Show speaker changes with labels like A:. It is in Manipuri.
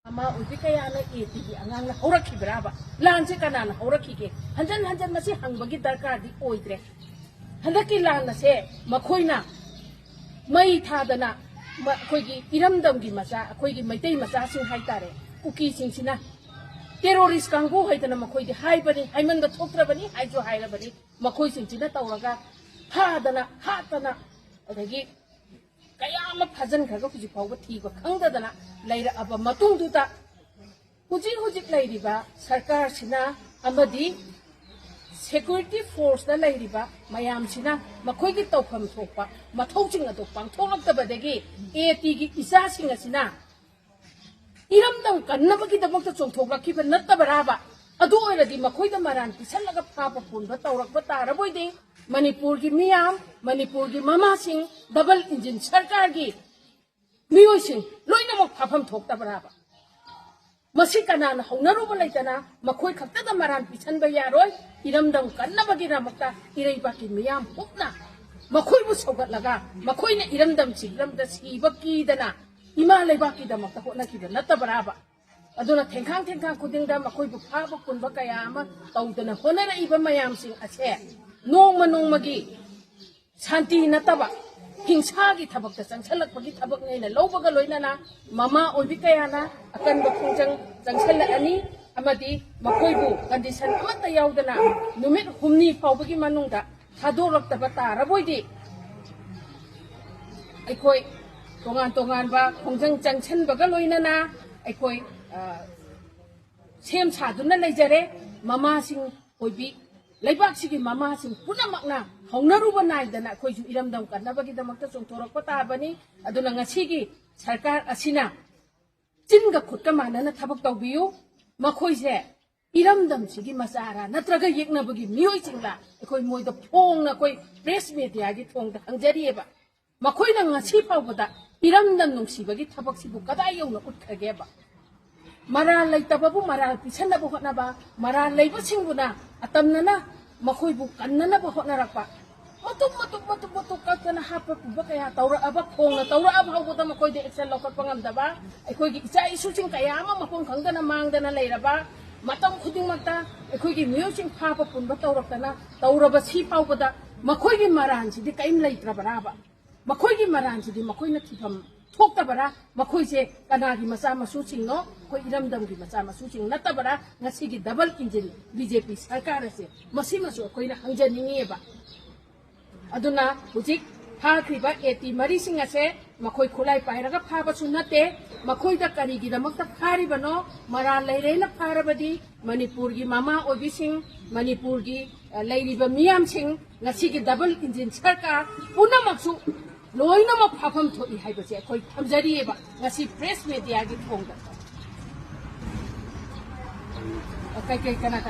A: ama uji kaya na AT angang na horaki braba lan se kana na horaki ke hanjan masi hangbagi darkar di oidre handaki lan na se makhoina mai thadana akoigi iramdam gi macha akoigi maitai macha sing haitare kuki sing sina terrorist kanggu haitana makhoi di haibani haiman da thokrabani haijo hairabani makhoi sing sina tawraga hadana hatana adagi kaya ama phajan khaga huji phawba thiba khangdadana laira aba matung duta huji lairiba sarkar sina amadi security force da lairiba mayam sina makhoi gi tawpham thokpa mathauching ado pangtholaktabadagi AT gi isa singa sina iramdam kannabagi dabakta chongthoklakhiba nattabaraba adu oiradi makhoi da maran pisallaga phapa punba tawrakba taraboidi Manipur ki miyam, Manipur ki mama sing, double engine sarkar ki miyoy sing, loy na magpapam thokta baraba. Masi kana na hongnaru balay na, makoy kakta da maran pisan bayaroy, iramdam kan na bagina magta, iray ba ki miyam hukna. Makoy mo sogat laga, makoy na iramdam siglam da sibag ki dana, imalay ba ki da magta ko na ki da nata baraba. Aduna tengkang kuding da makoy bupaba kunba kaya ama, tau dana honera iba mayam sing ase. Nong magi santi na taba hingsagi tabak ta sangsalak pagi tabak ngay na lobaga loy na mama oibi kaya na akan bakung sangsala ani amadi makoybu condition amata yawdana numit humni pawbagi manungda thdoraktrabadi taraboidi aikoi tongan ba khongjang changsan baga loy na aikoi sem saduna leijare mama sing oibi Laibak sigi mama sing puna makna hongnaruba naidana koisu iramdam kannabagi damakta chongthorakpa tabani aduna ngasigi sarkar asina chinga khutta manana thabak tawbiyu makhoise iramdam sigi masara natraga yeknabagi miyoi chingla ekoi moida phongna koi press media gi thongda hangjarieba makhoina ngasi phawbada iramdam nungsibagi thabak sibu kadai yongna utkhageba Maral lay tababu maral pisan na buhot na ba maral lay ba singbuna atam na makoy bukan na buhot na rakpa matuk ka na hapa ba kaya taura aba kong na taura aba huwag makoy di excel lokot pangamda ba ay koy isa isusing kaya mapong kangda na mangda na layra ba matang kuding magta ay koy musing hapa pun ba taura ka na taura ba sipaw ba da makoy gi maran si di kaim lay trabaraba makoy gi maran si di makoy na tipam Thokta bara makoy se kanagi masa masuching no koi iramdam gi masa masuching nata bara ngasi gi double engine BJP sarkar se masimasu koi na hangjaningi ba aduna hujik Fakhiba AT mari singa se makoy khulai pairaga phaba sunate makoy da kari gi damakta phari bano mara laire na pharabadi Manipur gi mama obising Manipur gi lairiba miyam sing ngasi gi double engine sarkar puna maksu Loina ma phapam thoi haibase akoi thamjarieba ngasi press media gi thongda kai kana